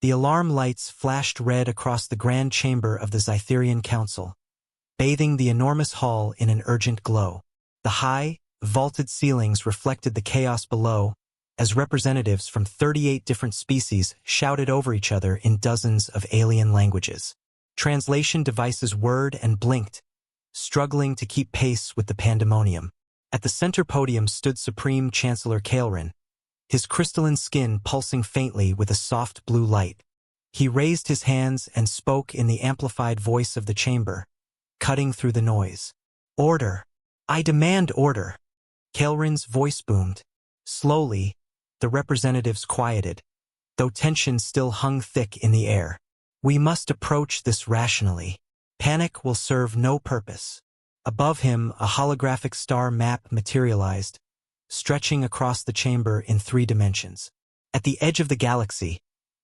The alarm lights flashed red across the grand chamber of the Zytherian Council, bathing the enormous hall in an urgent glow. The high, vaulted ceilings reflected the chaos below, as representatives from 38 different species shouted over each other in dozens of alien languages. Translation devices whirred and blinked, struggling to keep pace with the pandemonium. At the center podium stood Supreme Chancellor Kaelrin, his crystalline skin pulsing faintly with a soft blue light. He raised his hands and spoke in the amplified voice of the chamber, cutting through the noise. "Order! I demand order!" Kaelrin's voice boomed. Slowly, the representatives quieted, though tension still hung thick in the air. "We must approach this rationally. Panic will serve no purpose." Above him, a holographic star map materialized, stretching across the chamber in 3 dimensions. At the edge of the galaxy,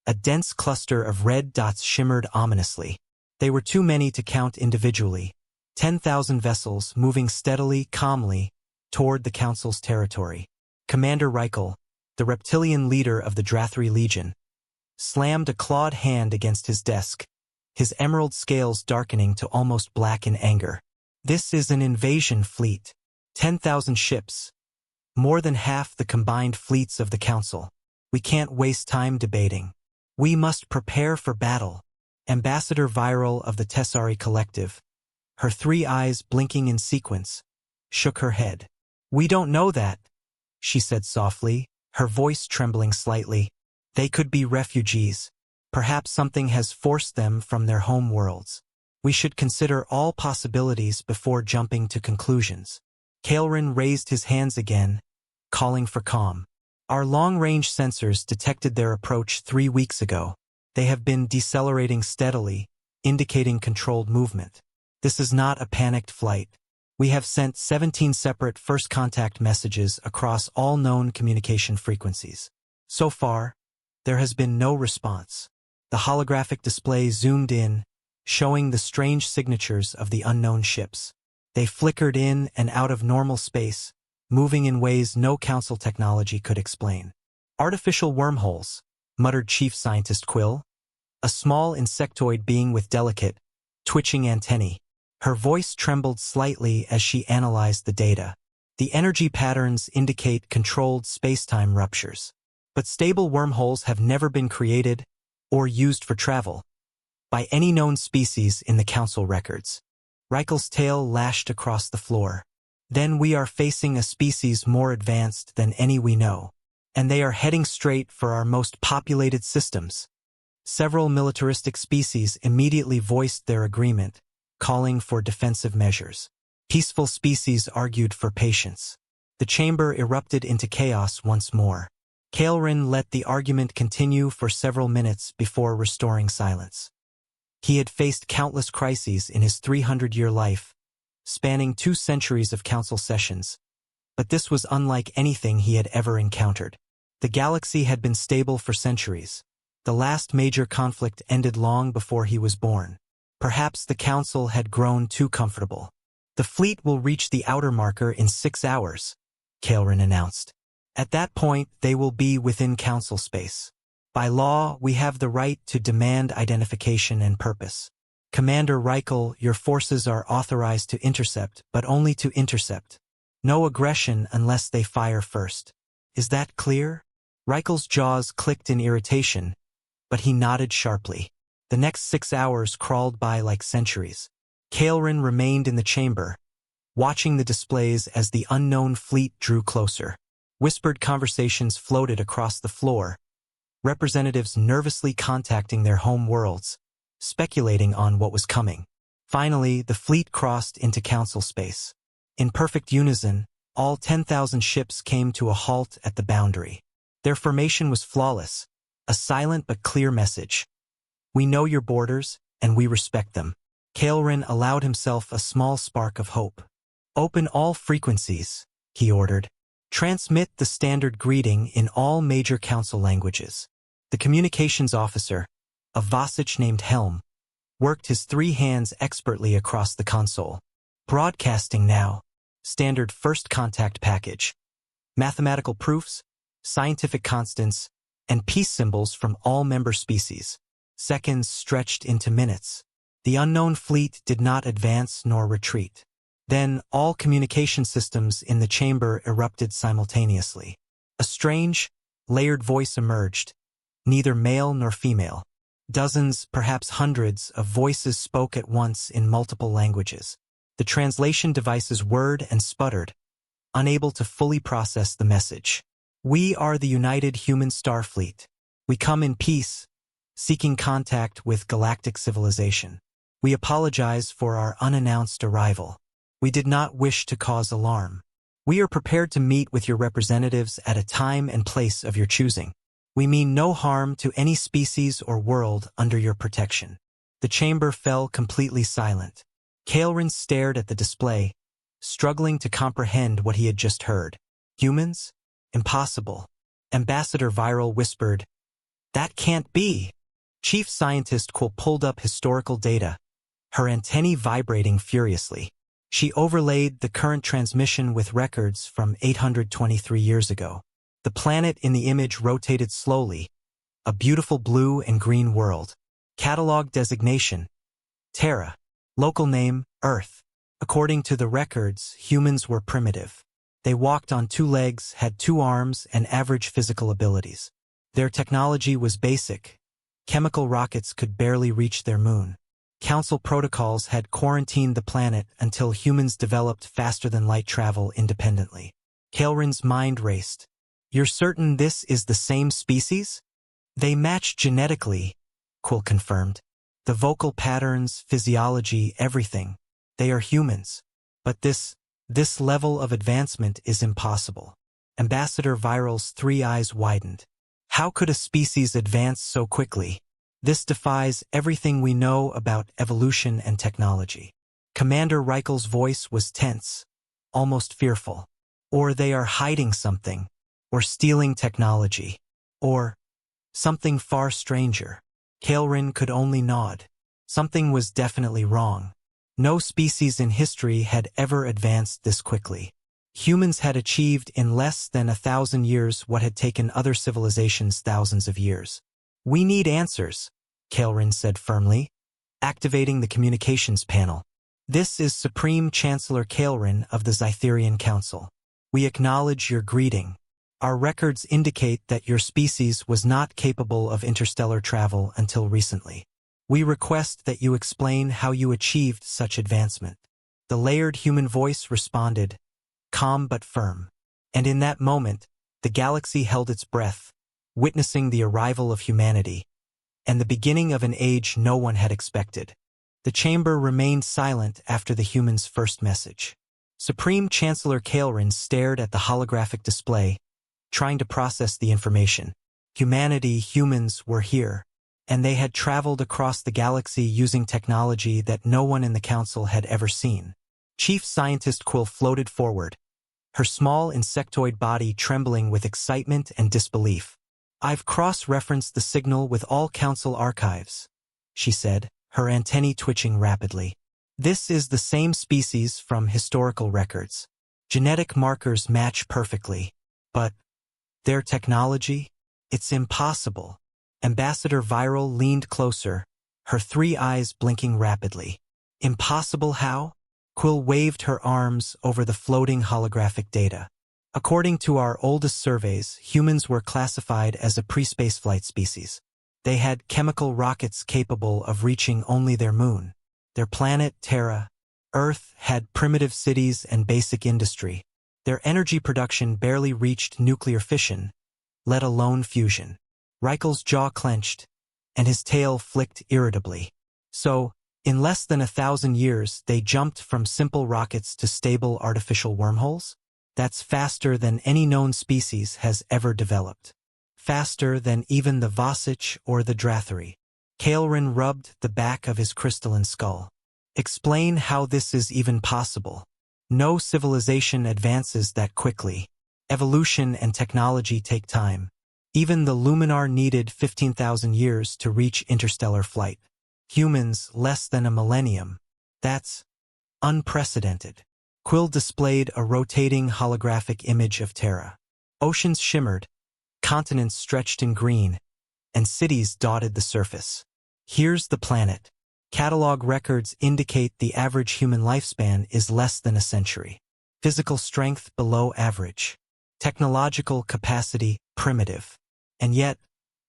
a dense cluster of red dots shimmered ominously. They were too many to count individually. 10,000 vessels moving steadily, calmly, toward the Council's territory. Commander Reichel, the reptilian leader of the Drathri Legion, slammed a clawed hand against his desk, his emerald scales darkening to almost black in anger. "This is an invasion fleet. 10,000 ships. More than half the combined fleets of the Council. We can't waste time debating. We must prepare for battle." Ambassador Viral of the Tessari Collective, her 3 eyes blinking in sequence, shook her head. "We don't know that," she said softly, her voice trembling slightly. "They could be refugees. Perhaps something has forced them from their home worlds. We should consider all possibilities before jumping to conclusions." Kaelrin raised his hands again, calling for calm. "Our long-range sensors detected their approach 3 weeks ago. They have been decelerating steadily, indicating controlled movement. This is not a panicked flight. We have sent 17 separate first contact messages across all known communication frequencies. So far, there has been no response." The holographic display zoomed in, showing the strange signatures of the unknown ships. They flickered in and out of normal space, moving in ways no Council technology could explain. "Artificial wormholes," muttered Chief Scientist Quill, a small insectoid being with delicate, twitching antennae. Her voice trembled slightly as she analyzed the data. "The energy patterns indicate controlled spacetime ruptures. But stable wormholes have never been created or used for travel by any known species in the Council records." Reichel's tail lashed across the floor. "Then we are facing a species more advanced than any we know. And they are heading straight for our most populated systems." Several militaristic species immediately voiced their agreement, calling for defensive measures. Peaceful species argued for patience. The chamber erupted into chaos once more. Kaelrin let the argument continue for several minutes before restoring silence. He had faced countless crises in his 300-year life, spanning 2 centuries of Council sessions, but this was unlike anything he had ever encountered. The galaxy had been stable for centuries. The last major conflict ended long before he was born. Perhaps the Council had grown too comfortable. "The fleet will reach the outer marker in 6 hours, Kaelrin announced. "At that point, they will be within Council space. By law, we have the right to demand identification and purpose. Commander Reichel, your forces are authorized to intercept, but only to intercept. No aggression unless they fire first. Is that clear?" Reichel's jaws clicked in irritation, but he nodded sharply. The next 6 hours crawled by like centuries. Kaelrin remained in the chamber, watching the displays as the unknown fleet drew closer. Whispered conversations floated across the floor, representatives nervously contacting their home worlds, speculating on what was coming. Finally, the fleet crossed into Council space. In perfect unison, all 10,000 ships came to a halt at the boundary. Their formation was flawless, a silent but clear message. "We know your borders, and we respect them." Kaelrin allowed himself a small spark of hope. "Open all frequencies," he ordered. "Transmit the standard greeting in all major Council languages." The communications officer, a Vasich named Helm, worked his 3 hands expertly across the console. "Broadcasting now. Standard first contact package. Mathematical proofs, scientific constants, and peace symbols from all member species. Seconds stretched into minutes. The unknown fleet did not advance nor retreat. Then all communication systems in the chamber erupted simultaneously. A strange, layered voice emerged, neither male nor female. Dozens, perhaps hundreds, of voices spoke at once in multiple languages. The translation devices whirred and sputtered, unable to fully process the message. "We are the United Human Starfleet. We come in peace, seeking contact with galactic civilization. We apologize for our unannounced arrival. We did not wish to cause alarm. We are prepared to meet with your representatives at a time and place of your choosing. We mean no harm to any species or world under your protection." The chamber fell completely silent. Kael'ren stared at the display, struggling to comprehend what he had just heard. "Humans? Impossible." Ambassador Viral whispered, "That can't be." Chief Scientist Quill pulled up historical data, her antennae vibrating furiously. She overlaid the current transmission with records from 823 years ago. The planet in the image rotated slowly, a beautiful blue and green world. Catalog designation: Terra. Local name: Earth. According to the records, humans were primitive. They walked on two legs, had 2 arms, and average physical abilities. Their technology was basic. Chemical rockets could barely reach their moon. Council protocols had quarantined the planet until humans developed faster-than-light travel independently. Kael'ren's mind raced. "You're certain this is the same species?" "They match genetically," Quill confirmed. "The vocal patterns, physiology, everything. They are humans. But this level of advancement is impossible." Ambassador Viral's 3 eyes widened. "How could a species advance so quickly? This defies everything we know about evolution and technology." Commander Reichel's voice was tense, almost fearful. "Or they are hiding something, or stealing technology, or something far stranger." Kael'ren could only nod. Something was definitely wrong. No species in history had ever advanced this quickly. Humans had achieved in less than 1,000 years what had taken other civilizations thousands of years. "We need answers," Kael'ren said firmly, activating the communications panel. "This is Supreme Chancellor Kael'ren of the Zytherian Council. We acknowledge your greeting. Our records indicate that your species was not capable of interstellar travel until recently. We request that you explain how you achieved such advancement." The layered human voice responded, calm but firm. And in that moment, the galaxy held its breath, witnessing the arrival of humanity, and the beginning of an age no one had expected. The chamber remained silent after the humans' first message. Supreme Chancellor Kael'ren stared at the holographic display, trying to process the information. Humans were here, and they had traveled across the galaxy using technology that no one in the Council had ever seen. Chief Scientist Quill floated forward, her small insectoid body trembling with excitement and disbelief. "I've cross-referenced the signal with all Council archives," she said, her antennae twitching rapidly. "This is the same species from historical records. Genetic markers match perfectly. But their technology? It's impossible." Ambassador Viral leaned closer, her 3 eyes blinking rapidly. "Impossible how?" Quill waved her arms over the floating holographic data. "According to our oldest surveys, humans were classified as a pre-spaceflight species. They had chemical rockets capable of reaching only their moon. Their planet, Terra, Earth, had primitive cities and basic industry. Their energy production barely reached nuclear fission, let alone fusion." Reichel's jaw clenched, and his tail flicked irritably. "So, in less than 1,000 years, they jumped from simple rockets to stable artificial wormholes? That's faster than any known species has ever developed. Faster than even the Vasich or the Drathari." Kael'ren rubbed the back of his crystalline skull. "Explain how this is even possible. No civilization advances that quickly. Evolution and technology take time. Even the Luminar needed 15,000 years to reach interstellar flight. Humans, less than a millennium. That's unprecedented." Quill displayed a rotating holographic image of Terra. Oceans shimmered, Continents stretched in green, and cities dotted the surface. Here's the planet. Catalog records indicate the average human lifespan is less than a century. Physical strength below average. Technological capacity primitive. And yet,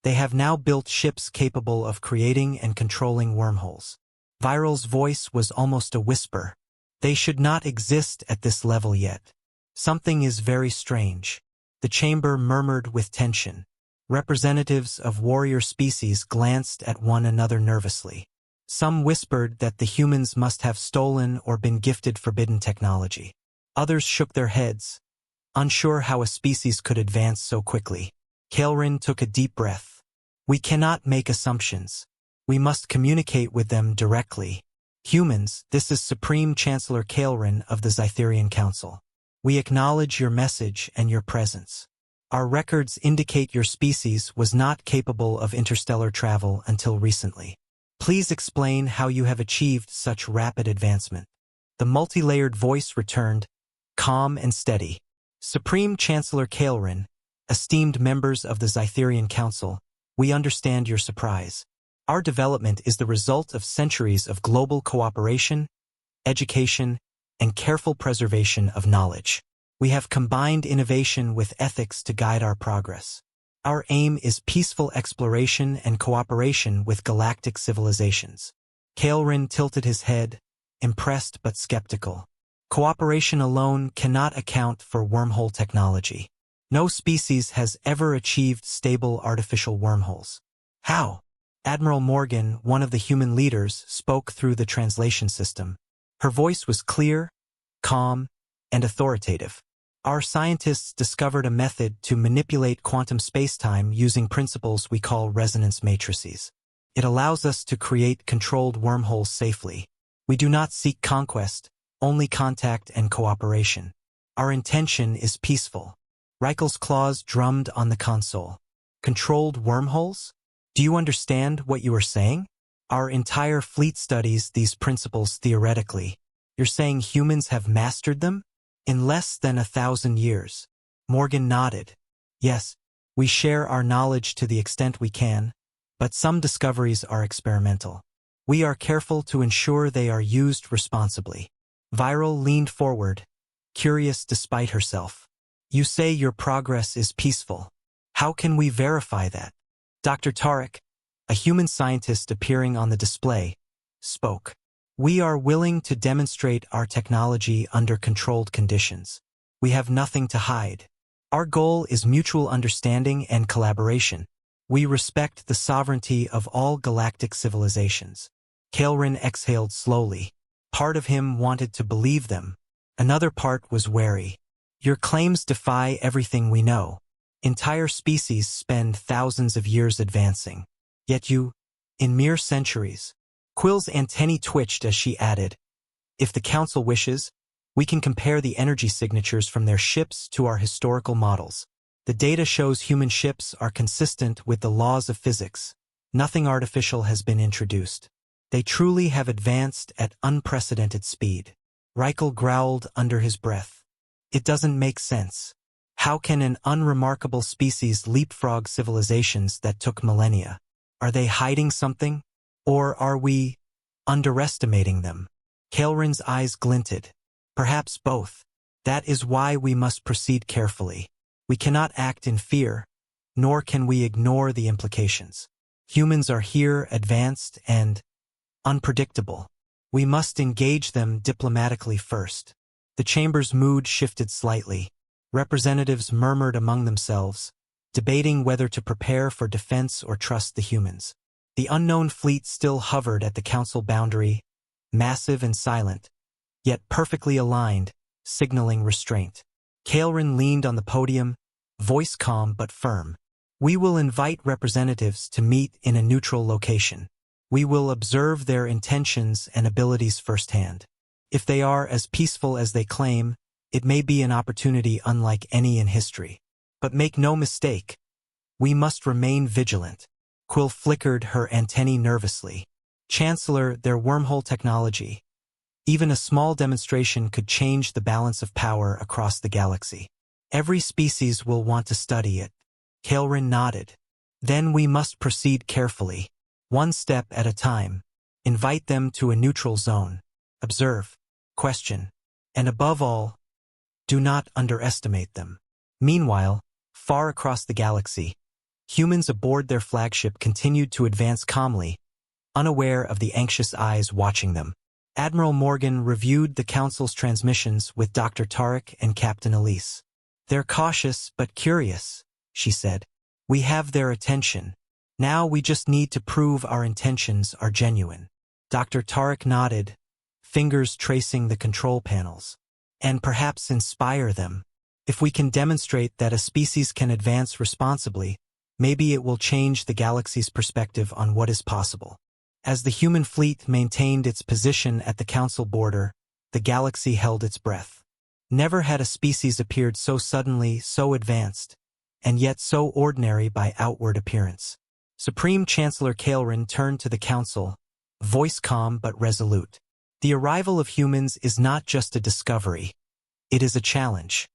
they have now built ships capable of creating and controlling wormholes. Viral's voice was almost a whisper. They should not exist at this level yet. Something is very strange. The chamber murmured with tension. Representatives of warrior species glanced at one another nervously. Some whispered that the humans must have stolen or been gifted forbidden technology. Others shook their heads, unsure how a species could advance so quickly. Kaelrin took a deep breath. We cannot make assumptions. We must communicate with them directly. Humans, this is Supreme Chancellor Kaelrin of the Zytherian Council. We acknowledge your message and your presence. Our records indicate your species was not capable of interstellar travel until recently. Please explain how you have achieved such rapid advancement. The multi-layered voice returned, calm and steady. Supreme Chancellor Kaelrin, esteemed members of the Zytherian Council, we understand your surprise. Our development is the result of centuries of global cooperation, education, and careful preservation of knowledge. We have combined innovation with ethics to guide our progress. Our aim is peaceful exploration and cooperation with galactic civilizations. Kaelrin tilted his head, impressed but skeptical. Cooperation alone cannot account for wormhole technology. No species has ever achieved stable artificial wormholes. How? Admiral Morgan, one of the human leaders, spoke through the translation system. Her voice was clear, calm, and authoritative. Our scientists discovered a method to manipulate quantum spacetime using principles we call resonance matrices. It allows us to create controlled wormholes safely. We do not seek conquest, only contact and cooperation. Our intention is peaceful. Reichel's claws drummed on the console. Controlled wormholes? Do you understand what you are saying? Our entire fleet studies these principles theoretically. You're saying humans have mastered them? In less than 1,000 years. Morgan nodded. Yes, we share our knowledge to the extent we can, but some discoveries are experimental. We are careful to ensure they are used responsibly. Viral leaned forward, curious despite herself. You say your progress is peaceful. How can we verify that? Dr. Tarek, a human scientist appearing on the display, spoke. We are willing to demonstrate our technology under controlled conditions. We have nothing to hide. Our goal is mutual understanding and collaboration. We respect the sovereignty of all galactic civilizations. Kaelrin exhaled slowly. Part of him wanted to believe them. Another part was wary. Your claims defy everything we know. Entire species spend thousands of years advancing. Yet you, in mere centuries. Quill's antennae twitched as she added, if the Council wishes, we can compare the energy signatures from their ships to our historical models. The data shows human ships are consistent with the laws of physics. Nothing artificial has been introduced. They truly have advanced at unprecedented speed. Reichel growled under his breath. It doesn't make sense. How can an unremarkable species leapfrog civilizations that took millennia? Are they hiding something? Or are we underestimating them? Kaelrin's eyes glinted. Perhaps both. That is why we must proceed carefully. We cannot act in fear, nor can we ignore the implications. Humans are here advanced and unpredictable. We must engage them diplomatically first. The chamber's mood shifted slightly. Representatives murmured among themselves, debating whether to prepare for defense or trust the humans. The unknown fleet still hovered at the council boundary, massive and silent, yet perfectly aligned, signaling restraint. Kaelrin leaned on the podium, voice calm but firm. We will invite representatives to meet in a neutral location. We will observe their intentions and abilities firsthand. If they are as peaceful as they claim, it may be an opportunity unlike any in history. But make no mistake, we must remain vigilant. Quill flickered her antennae nervously. Chancellor, their wormhole technology. Even a small demonstration could change the balance of power across the galaxy. Every species will want to study it. Kaelrin nodded. Then we must proceed carefully. One step at a time. Invite them to a neutral zone. Observe. Question. And above all, do not underestimate them. Meanwhile, far across the galaxy, humans aboard their flagship continued to advance calmly, unaware of the anxious eyes watching them. Admiral Morgan reviewed the Council's transmissions with Dr. Tarek and Captain Elise. They're cautious but curious, she said. We have their attention. Now we just need to prove our intentions are genuine. Dr. Tarek nodded, fingers tracing the control panels. And perhaps inspire them. If we can demonstrate that a species can advance responsibly, maybe it will change the galaxy's perspective on what is possible. As the human fleet maintained its position at the Council border, the galaxy held its breath. Never had a species appeared so suddenly, so advanced, and yet so ordinary by outward appearance. Supreme Chancellor Kaelrin turned to the Council, voice calm but resolute. The arrival of humans is not just a discovery. It is a challenge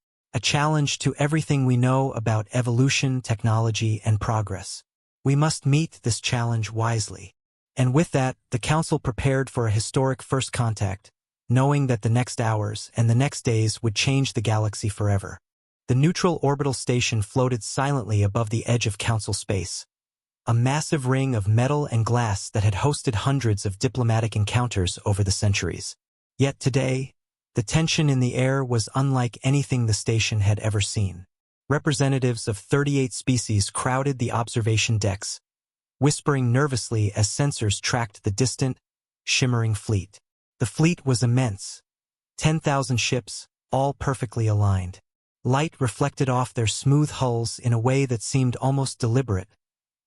to everything we know about evolution, technology, and progress. We must meet this challenge wisely. And with that, the Council prepared for a historic first contact, knowing that the next hours and the next days would change the galaxy forever. The neutral orbital station floated silently above the edge of Council space, a massive ring of metal and glass that had hosted hundreds of diplomatic encounters over the centuries. Yet today, the tension in the air was unlike anything the station had ever seen. Representatives of 38 species crowded the observation decks, whispering nervously as sensors tracked the distant, shimmering fleet. The fleet was immense. 10,000 ships, all perfectly aligned. Light reflected off their smooth hulls in a way that seemed almost deliberate,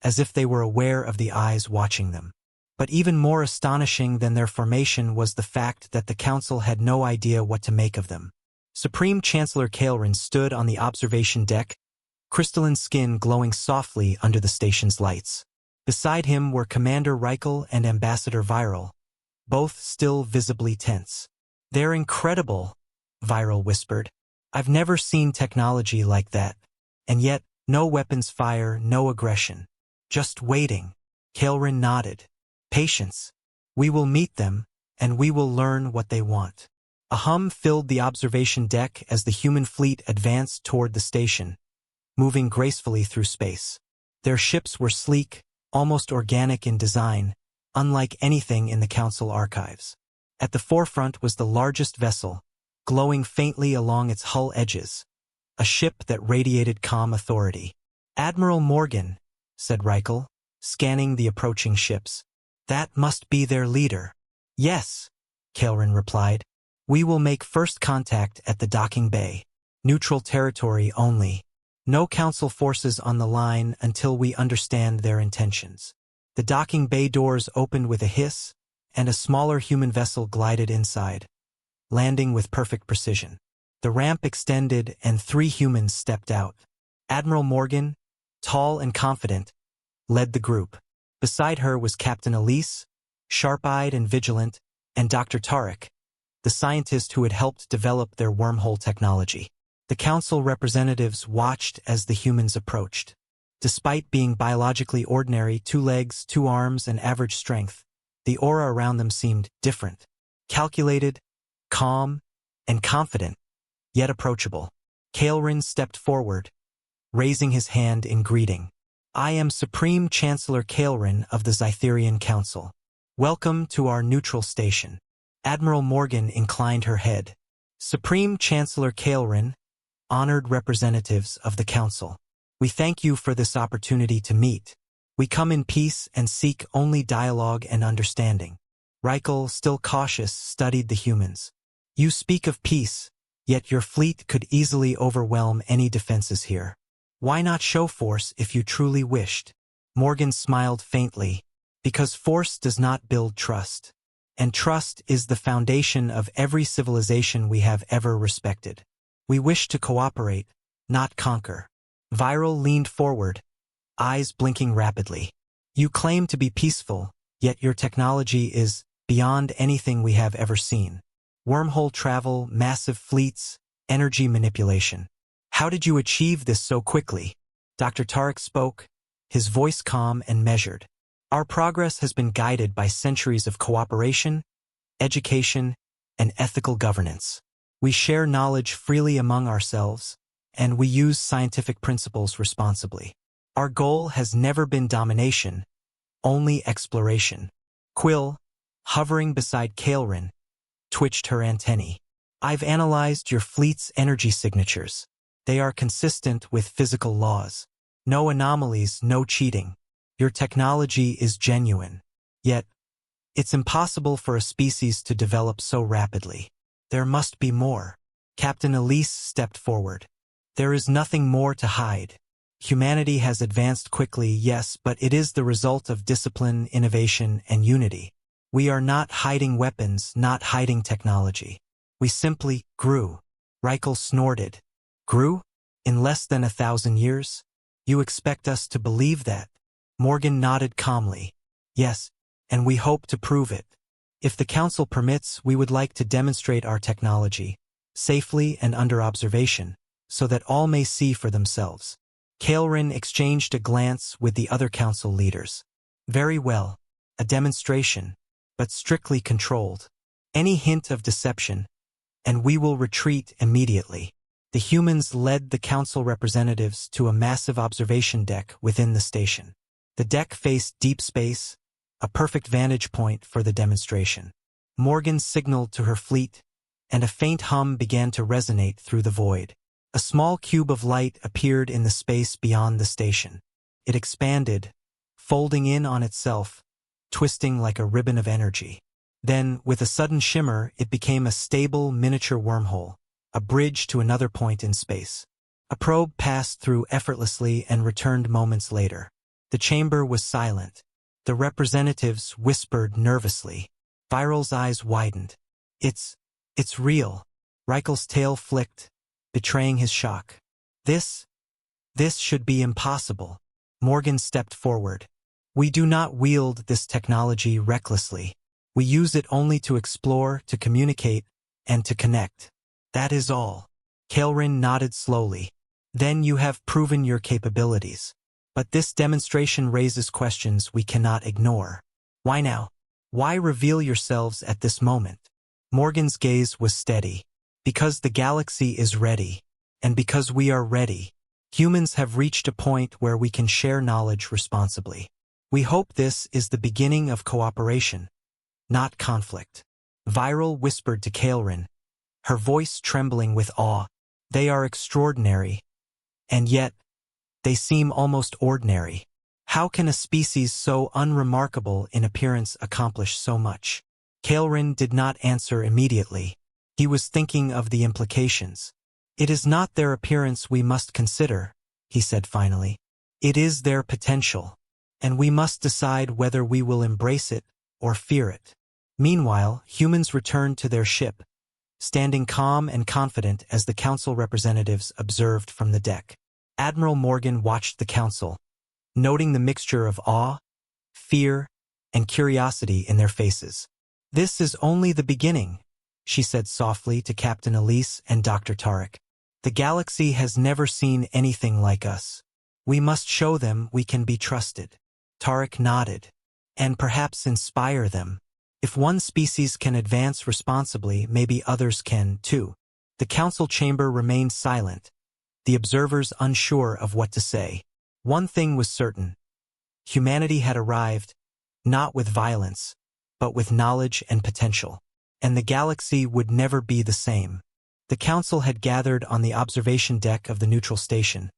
as if they were aware of the eyes watching them. But even more astonishing than their formation was the fact that the Council had no idea what to make of them. Supreme Chancellor Kaelrin stood on the observation deck, crystalline skin glowing softly under the station's lights. Beside him were Commander Reichel and Ambassador Viral, both still visibly tense. "They're incredible," Viral whispered. "I've never seen technology like that. And yet, no weapons fire, no aggression. Just waiting." Kaelrin nodded. "Patience. We will meet them, and we will learn what they want." A hum filled the observation deck as the human fleet advanced toward the station, moving gracefully through space. Their ships were sleek, almost organic in design, unlike anything in the Council archives. At the forefront was the largest vessel, glowing faintly along its hull edges, a ship that radiated calm authority. "Admiral Morgan," said Reichel, scanning the approaching ships. "That must be their leader." "Yes," Kaelrin replied. "We will make first contact at the docking bay. Neutral territory only. No Council forces on the line until we understand their intentions." The docking bay doors opened with a hiss, and a smaller human vessel glided inside, landing with perfect precision. The ramp extended and 3 humans stepped out. Admiral Morgan, tall and confident, led the group. Beside her was Captain Elise, sharp-eyed and vigilant, and Dr. Tarek, the scientist who had helped develop their wormhole technology. The Council representatives watched as the humans approached. Despite being biologically ordinary, 2 legs, 2 arms, and average strength, the aura around them seemed different. Calculated, calm, and confident, yet approachable. Kaelrin stepped forward, raising his hand in greeting. "I am Supreme Chancellor Kaelrin of the Zytherian Council. Welcome to our neutral station." Admiral Morgan inclined her head. "Supreme Chancellor Kaelrin, honored representatives of the Council. We thank you for this opportunity to meet. We come in peace and seek only dialogue and understanding." Reichel, still cautious, studied the humans. "You speak of peace, yet your fleet could easily overwhelm any defenses here. Why not show force if you truly wished?" Morgan smiled faintly. "Because force does not build trust. And trust is the foundation of every civilization we have ever respected. We wish to cooperate, not conquer." Viral leaned forward, eyes blinking rapidly. "You claim to be peaceful, yet your technology is beyond anything we have ever seen. Wormhole travel, massive fleets, energy manipulation. How did you achieve this so quickly?" Dr. Tarek spoke, his voice calm and measured. Our progress has been guided by centuries of cooperation, education, and ethical governance. We share knowledge freely among ourselves, and we use scientific principles responsibly. Our goal has never been domination, only exploration. Quill, hovering beside Kaelrin, twitched her antennae. I've analyzed your fleet's energy signatures. They are consistent with physical laws. No anomalies, no cheating. Your technology is genuine. Yet, it's impossible for a species to develop so rapidly. There must be more. Captain Elise stepped forward. There is nothing more to hide. Humanity has advanced quickly, yes, but it is the result of discipline, innovation, and unity. We are not hiding weapons, not hiding technology. We simply grew. Reichel snorted. Grew? In less than 1,000 years? You expect us to believe that? Morgan nodded calmly. Yes, and we hope to prove it. If the Council permits, we would like to demonstrate our technology, safely and under observation, so that all may see for themselves. Kaelrin exchanged a glance with the other Council leaders. Very well, a demonstration, but strictly controlled. Any hint of deception, and we will retreat immediately. The humans led the Council representatives to a massive observation deck within the station. The deck faced deep space, a perfect vantage point for the demonstration. Morgan signaled to her fleet, and a faint hum began to resonate through the void. A small cube of light appeared in the space beyond the station. It expanded, folding in on itself, twisting like a ribbon of energy. Then, with a sudden shimmer, it became a stable miniature wormhole, a bridge to another point in space. A probe passed through effortlessly and returned moments later. The chamber was silent. The representatives whispered nervously. Viral's eyes widened. It's real. Reichel's tail flicked, betraying his shock. This should be impossible. Morgan stepped forward. We do not wield this technology recklessly. We use it only to explore, to communicate, and to connect. That is all. Kaelrin nodded slowly. Then you have proven your capabilities. But this demonstration raises questions we cannot ignore. Why now? Why reveal yourselves at this moment? Morgan's gaze was steady. Because the galaxy is ready. And because we are ready. Humans have reached a point where we can share knowledge responsibly. We hope this is the beginning of cooperation, not conflict. Viral whispered to Kaelrin, her voice trembling with awe. They are extraordinary. And yet, they seem almost ordinary. How can a species so unremarkable in appearance accomplish so much? Kaelrin did not answer immediately. He was thinking of the implications. It is not their appearance we must consider, he said finally. It is their potential, and we must decide whether we will embrace it or fear it. Meanwhile, humans returned to their ship, standing calm and confident as the Council representatives observed from the deck. Admiral Morgan watched the Council, noting the mixture of awe, fear, and curiosity in their faces. This is only the beginning, she said softly to Captain Elise and Dr. Tarek. The galaxy has never seen anything like us. We must show them we can be trusted. Tarek nodded. And perhaps inspire them. If one species can advance responsibly, maybe others can, too. The Council chamber remained silent, the observers unsure of what to say. One thing was certain. Humanity had arrived, not with violence, but with knowledge and potential. And the galaxy would never be the same. The Council had gathered on the observation deck of the neutral station,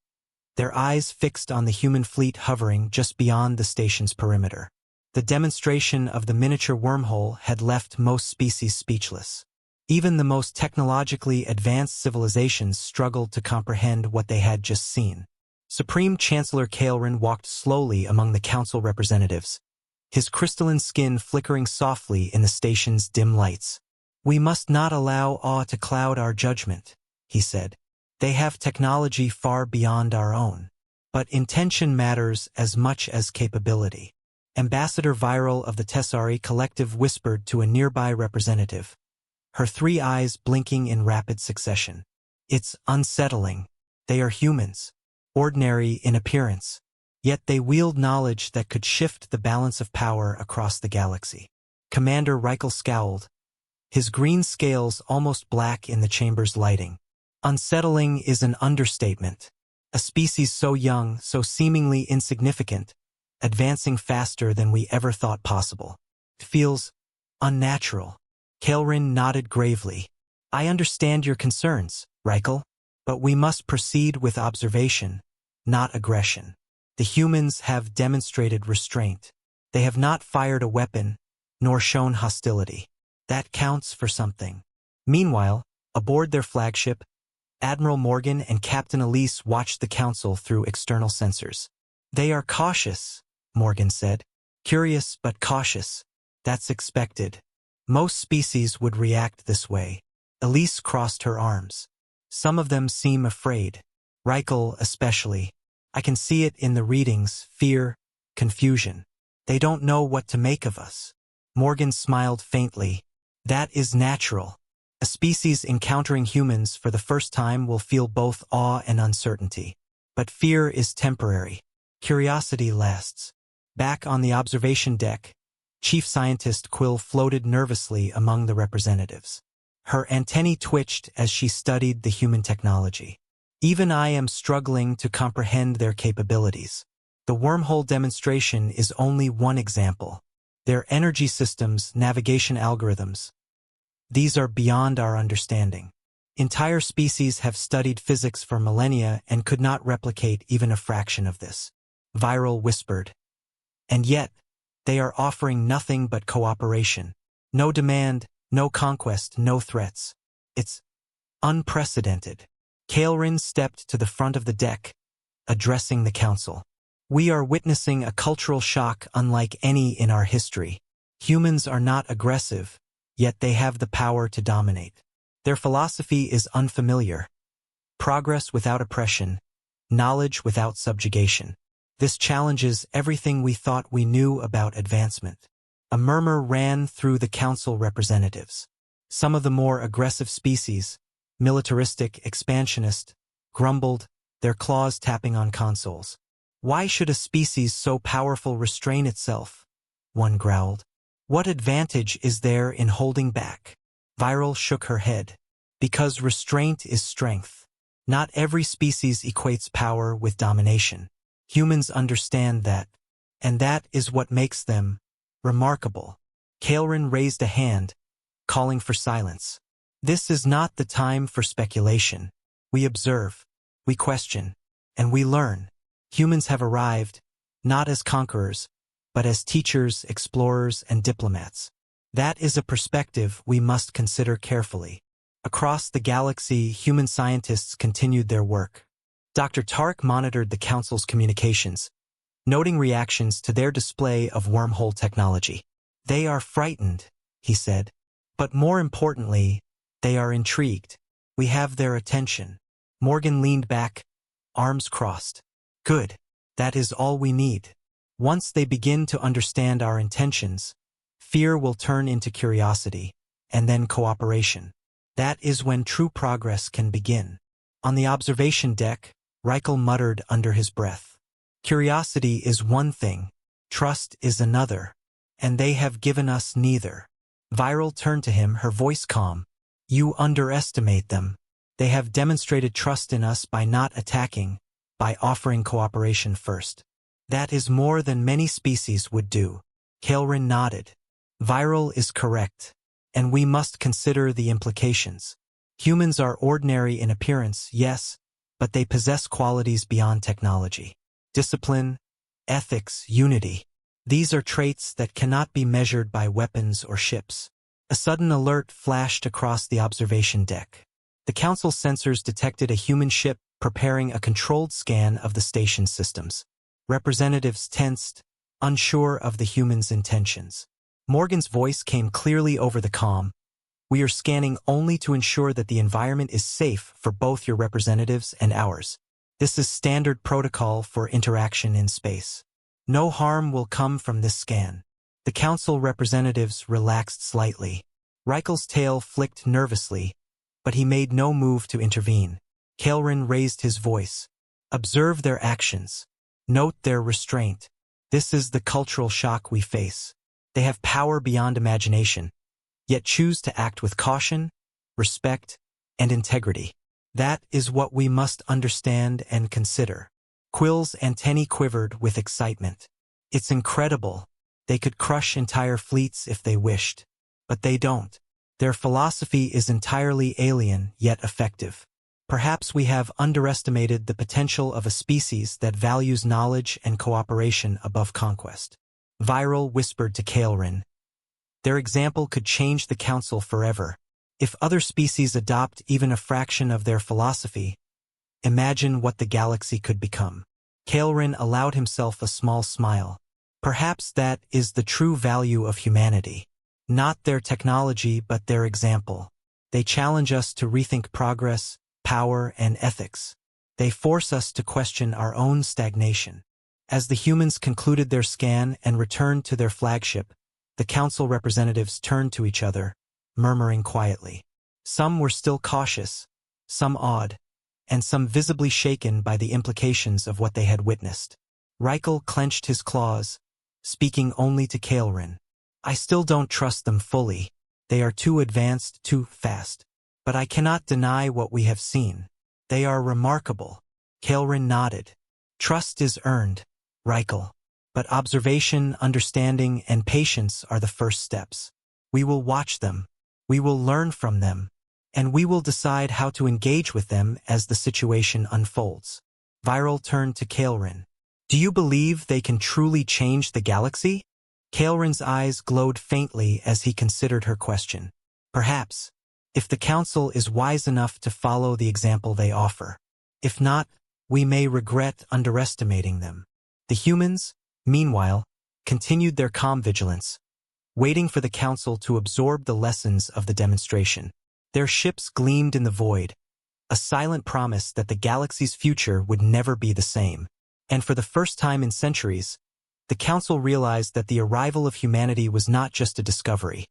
their eyes fixed on the human fleet hovering just beyond the station's perimeter. The demonstration of the miniature wormhole had left most species speechless. Even the most technologically advanced civilizations struggled to comprehend what they had just seen. Supreme Chancellor Kaelrin walked slowly among the Council representatives, his crystalline skin flickering softly in the station's dim lights. We must not allow awe to cloud our judgment, he said. They have technology far beyond our own. But intention matters as much as capability. Ambassador Viral of the Tessari Collective whispered to a nearby representative, her 3 eyes blinking in rapid succession. It's unsettling. They are humans. ordinary in appearance. Yet they wield knowledge that could shift the balance of power across the galaxy. Commander Reichel scowled, his green scales almost black in the chamber's lighting. Unsettling is an understatement. A species so young, so seemingly insignificant, advancing faster than we ever thought possible. It feels unnatural. Kaelrin nodded gravely. I understand your concerns, Reichel, but we must proceed with observation, not aggression. The humans have demonstrated restraint. They have not fired a weapon, nor shown hostility. That counts for something. Meanwhile, aboard their flagship, Admiral Morgan and Captain Elise watched the Council through external sensors. They are cautious, Morgan said. Curious but cautious. That's expected. Most species would react this way. Elise crossed her arms. Some of them seem afraid. Reichel especially. I can see it in the readings, fear, confusion. They don't know what to make of us. Morgan smiled faintly. That is natural. A species encountering humans for the first time will feel both awe and uncertainty. But fear is temporary. Curiosity lasts. Back on the observation deck, Chief Scientist Quill floated nervously among the representatives. Her antennae twitched as she studied the human technology. Even I am struggling to comprehend their capabilities. The wormhole demonstration is only one example. Their energy systems, navigation algorithms. These are beyond our understanding. Entire species have studied physics for millennia and could not replicate even a fraction of this. Viral whispered. And yet, they are offering nothing but cooperation. No demand, no conquest, no threats. It's unprecedented. Kaelrin stepped to the front of the deck, addressing the council. We are witnessing a cultural shock unlike any in our history. Humans are not aggressive, yet they have the power to dominate. Their philosophy is unfamiliar. Progress without oppression, knowledge without subjugation. This challenges everything we thought we knew about advancement. A murmur ran through the council representatives. Some of the more aggressive species, militaristic, expansionist, grumbled, their claws tapping on consoles. Why should a species so powerful restrain itself? One growled. What advantage is there in holding back? Viral shook her head. Because restraint is strength. Not every species equates power with domination. Humans understand that, and that is what makes them remarkable. Kaelrin raised a hand, calling for silence. This is not the time for speculation. We observe, we question, and we learn. Humans have arrived, not as conquerors, but as teachers, explorers, and diplomats. That is a perspective we must consider carefully. Across the galaxy, human scientists continued their work. Dr. Tark monitored the Council's communications, noting reactions to their display of wormhole technology. They are frightened, he said. But more importantly, they are intrigued. We have their attention. Morgan leaned back, arms crossed. Good. That is all we need. Once they begin to understand our intentions, fear will turn into curiosity, and then cooperation. That is when true progress can begin. On the observation deck, Reichel muttered under his breath. Curiosity is one thing, trust is another, and they have given us neither. Viral turned to him, her voice calm. You underestimate them. They have demonstrated trust in us by not attacking, by offering cooperation first. That is more than many species would do. Kaelrin nodded. Viral is correct, and we must consider the implications. Humans are ordinary in appearance, yes, but they possess qualities beyond technology. Discipline, ethics, unity. These are traits that cannot be measured by weapons or ships. A sudden alert flashed across the observation deck. The Council sensors detected a human ship preparing a controlled scan of the station systems. Representatives tensed, unsure of the humans' intentions. Morgan's voice came clearly over the comm. We are scanning only to ensure that the environment is safe for both your representatives and ours. This is standard protocol for interaction in space. No harm will come from this scan. The Council representatives relaxed slightly. Reichel's tail flicked nervously, but he made no move to intervene. Kaelrin raised his voice. Observe their actions. Note their restraint. This is the cultural shock we face. They have power beyond imagination, yet choose to act with caution, respect, and integrity. That is what we must understand and consider. Quill's antennae quivered with excitement. It's incredible. They could crush entire fleets if they wished. But they don't. Their philosophy is entirely alien, yet effective. Perhaps we have underestimated the potential of a species that values knowledge and cooperation above conquest. Viral whispered to Kaelrin. Their example could change the Council forever. If other species adopt even a fraction of their philosophy, imagine what the galaxy could become. Kaelrin allowed himself a small smile. Perhaps that is the true value of humanity. Not their technology, but their example. They challenge us to rethink progress, power, and ethics. They force us to question our own stagnation. As the humans concluded their scan and returned to their flagship, the Council representatives turned to each other, murmuring quietly. Some were still cautious, some awed, and some visibly shaken by the implications of what they had witnessed. Reichel clenched his claws, speaking only to Kaelrin. I still don't trust them fully. They are too advanced, too fast. But I cannot deny what we have seen. They are remarkable. Kaelrin nodded. Trust is earned, Reichel. But observation, understanding, and patience are the first steps. We will watch them. We will learn from them. And we will decide how to engage with them as the situation unfolds. Viral turned to Kaelrin. Do you believe they can truly change the galaxy? Kaelrin's eyes glowed faintly as he considered her question. Perhaps, if the Council is wise enough to follow the example they offer. If not, we may regret underestimating them. The humans, meanwhile, continued their calm vigilance, waiting for the Council to absorb the lessons of the demonstration. Their ships gleamed in the void, a silent promise that the galaxy's future would never be the same. And for the first time in centuries, the Council realized that the arrival of humanity was not just a discovery.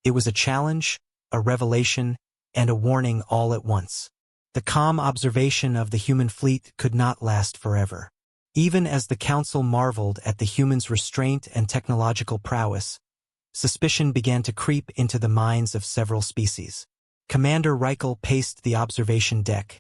It was a challenge, a revelation, and a warning all at once. The calm observation of the human fleet could not last forever. Even as the Council marveled at the humans' restraint and technological prowess, suspicion began to creep into the minds of several species. Commander Reichel paced the observation deck.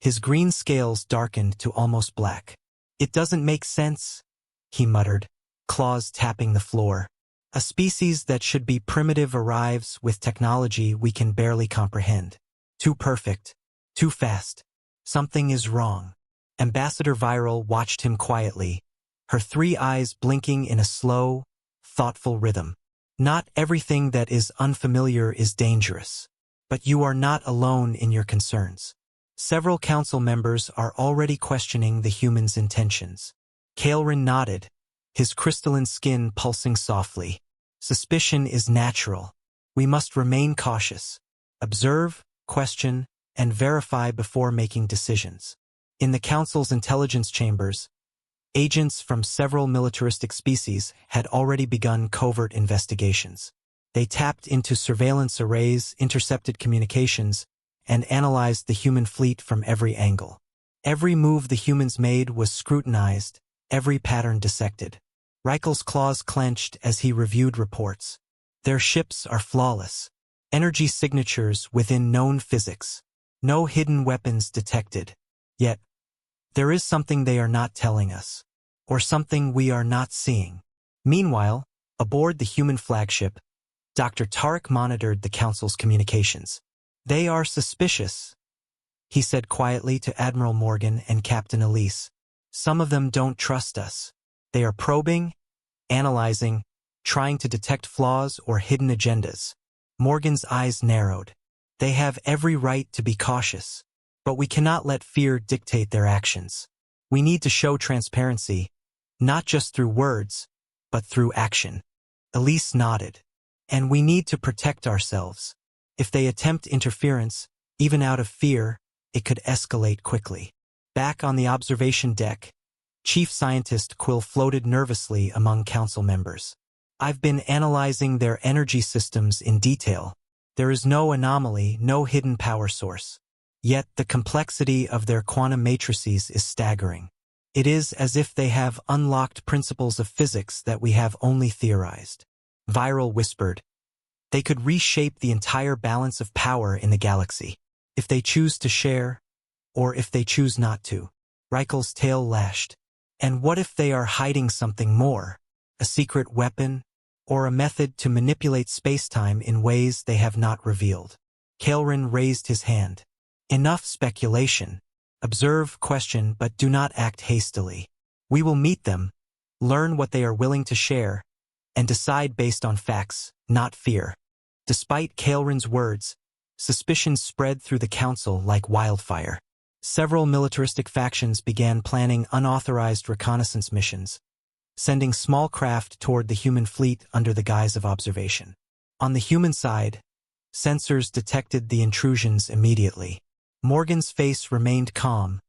His green scales darkened to almost black. It doesn't make sense, he muttered, claws tapping the floor. A species that should be primitive arrives with technology we can barely comprehend. Too perfect, too fast. Something is wrong. Ambassador Viral watched him quietly, her 3 eyes blinking in a slow, thoughtful rhythm. Not everything that is unfamiliar is dangerous. But you are not alone in your concerns. Several Council members are already questioning the humans' intentions. Kaelrin nodded, his crystalline skin pulsing softly. Suspicion is natural. We must remain cautious. Observe, question, and verify before making decisions. In the Council's intelligence chambers, agents from several militaristic species had already begun covert investigations. They tapped into surveillance arrays, intercepted communications, and analyzed the human fleet from every angle. Every move the humans made was scrutinized, every pattern dissected. Reichel's claws clenched as he reviewed reports. Their ships are flawless. Energy signatures within known physics. No hidden weapons detected. Yet, there is something they are not telling us. Or something we are not seeing. Meanwhile, aboard the human flagship, Dr. Tarek monitored the Council's communications. They are suspicious, he said quietly to Admiral Morgan and Captain Elise. Some of them don't trust us. They are probing, analyzing, trying to detect flaws or hidden agendas. Morgan's eyes narrowed. They have every right to be cautious. But we cannot let fear dictate their actions. We need to show transparency, not just through words, but through action. Elise nodded. And we need to protect ourselves. If they attempt interference, even out of fear, it could escalate quickly. Back on the observation deck, Chief Scientist Quill floated nervously among Council members. I've been analyzing their energy systems in detail. There is no anomaly, no hidden power source. Yet the complexity of their quantum matrices is staggering. It is as if they have unlocked principles of physics that we have only theorized. Viral whispered, "They could reshape the entire balance of power in the galaxy, if they choose to share, or if they choose not to." Reichel's tail lashed. "And what if they are hiding something more? A secret weapon, or a method to manipulate spacetime in ways they have not revealed?" Kael'ren raised his hand. "Enough speculation. Observe, question, but do not act hastily. We will meet them, learn what they are willing to share, and decide based on facts, not fear." Despite Kael'ren's words, suspicions spread through the council like wildfire. Several militaristic factions began planning unauthorized reconnaissance missions, sending small craft toward the human fleet under the guise of observation. On the human side, sensors detected the intrusions immediately. Morgan's face remained calm,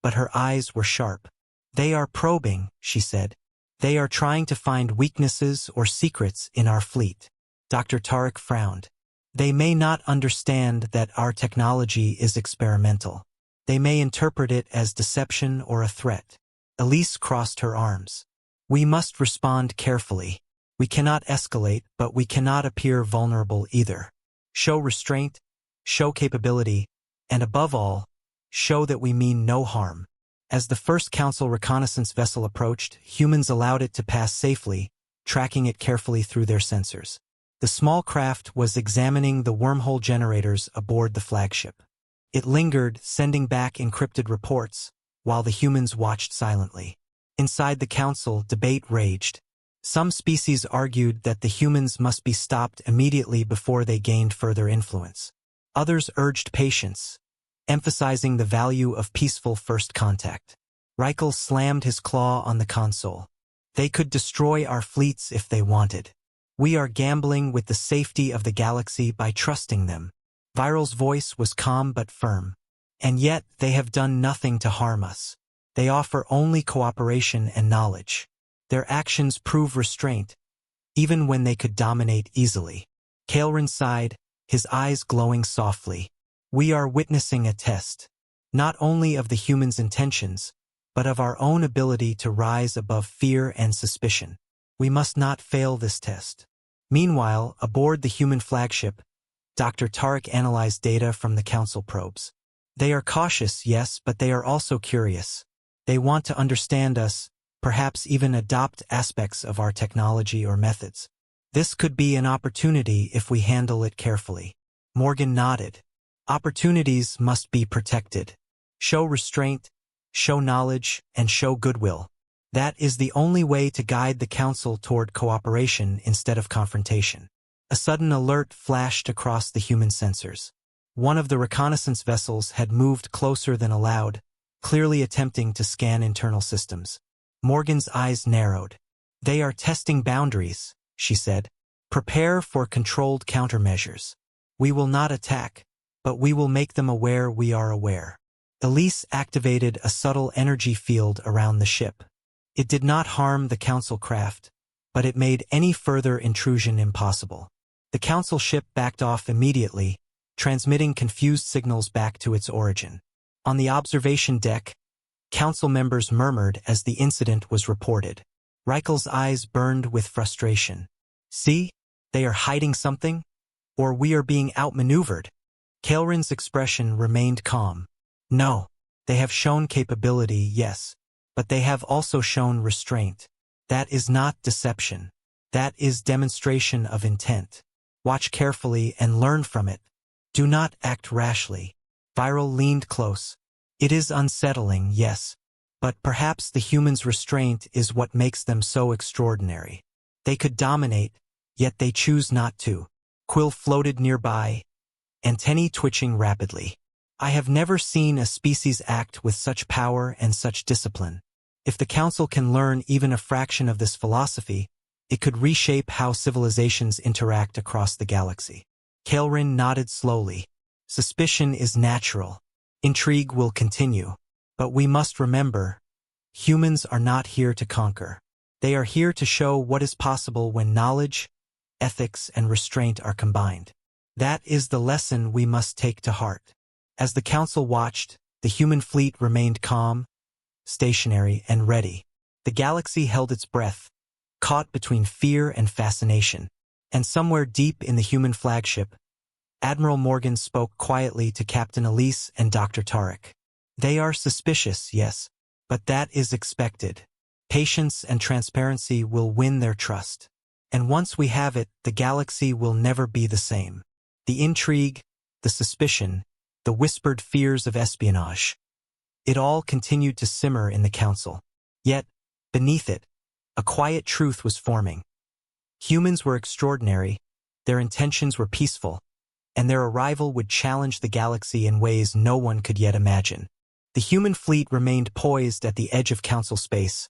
but her eyes were sharp. "They are probing," she said. "They are trying to find weaknesses or secrets in our fleet." Dr. Tarek frowned. "They may not understand that our technology is experimental. They may interpret it as deception or a threat." Elise crossed her arms. "We must respond carefully. We cannot escalate, but we cannot appear vulnerable either. Show restraint, show capability, and above all, show that we mean no harm." As the first Council reconnaissance vessel approached, humans allowed it to pass safely, tracking it carefully through their sensors. The small craft was examining the wormhole generators aboard the flagship. It lingered, sending back encrypted reports, while the humans watched silently. Inside the Council, debate raged. Some species argued that the humans must be stopped immediately before they gained further influence. Others urged patience, emphasizing the value of peaceful first contact. Reichel slammed his claw on the console. "They could destroy our fleets if they wanted. We are gambling with the safety of the galaxy by trusting them." Viral's voice was calm but firm. "And yet they have done nothing to harm us. They offer only cooperation and knowledge. Their actions prove restraint, even when they could dominate easily." Kael'ren sighed, his eyes glowing softly. "We are witnessing a test, not only of the humans' intentions, but of our own ability to rise above fear and suspicion. We must not fail this test." Meanwhile, aboard the human flagship, Dr. Tarek analyzed data from the Council probes. "They are cautious, yes, but they are also curious. They want to understand us, perhaps even adopt aspects of our technology or methods. This could be an opportunity if we handle it carefully." Morgan nodded. "Opportunities must be protected. Show restraint, show knowledge, and show goodwill. That is the only way to guide the Council toward cooperation instead of confrontation." A sudden alert flashed across the human sensors. One of the reconnaissance vessels had moved closer than allowed, clearly attempting to scan internal systems. Morgan's eyes narrowed. "They are testing boundaries," she said. "Prepare for controlled countermeasures. We will not attack, but we will make them aware we are aware." Elise activated a subtle energy field around the ship. It did not harm the Council craft, but it made any further intrusion impossible. The Council ship backed off immediately, transmitting confused signals back to its origin. On the observation deck, Council members murmured as the incident was reported. Reichel's eyes burned with frustration. "See? They are hiding something? Or we are being outmaneuvered." Kael'ren's expression remained calm. "No. They have shown capability, yes, but they have also shown restraint. That is not deception. That is demonstration of intent. Watch carefully and learn from it. Do not act rashly." Viral leaned close. "It is unsettling, yes, but perhaps the humans' restraint is what makes them so extraordinary. They could dominate, yet they choose not to." Quill floated nearby, antennae twitching rapidly. "I have never seen a species act with such power and such discipline. If the Council can learn even a fraction of this philosophy, it could reshape how civilizations interact across the galaxy." Kael'ren nodded slowly. "Suspicion is natural. Intrigue will continue. But we must remember, humans are not here to conquer. They are here to show what is possible when knowledge, ethics, and restraint are combined. That is the lesson we must take to heart." As the council watched, the human fleet remained calm, stationary, and ready. The galaxy held its breath, caught between fear and fascination. And somewhere deep in the human flagship, Admiral Morgan spoke quietly to Captain Elise and Dr. Tarek. They are suspicious, yes, but that is expected. Patience and transparency will win their trust. And once we have it, the galaxy will never be the same. The intrigue, the suspicion, the whispered fears of espionage. It all continued to simmer in the council. Yet, beneath it, a quiet truth was forming. Humans were extraordinary, their intentions were peaceful, and their arrival would challenge the galaxy in ways no one could yet imagine. The human fleet remained poised at the edge of council space,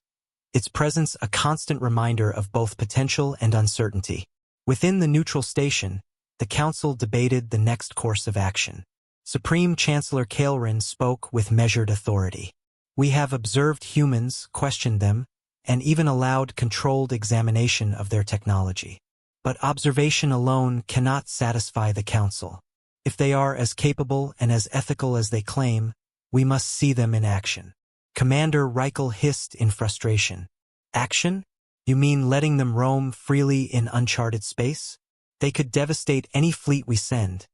its presence a constant reminder of both potential and uncertainty. Within the neutral station, the council debated the next course of action. Supreme Chancellor Kael'ren spoke with measured authority. We have observed humans, questioned them, and even allowed controlled examination of their technology. But observation alone cannot satisfy the council. If they are as capable and as ethical as they claim, we must see them in action. Commander Reichel hissed in frustration. Action? You mean letting them roam freely in uncharted space? They could devastate any fleet we send.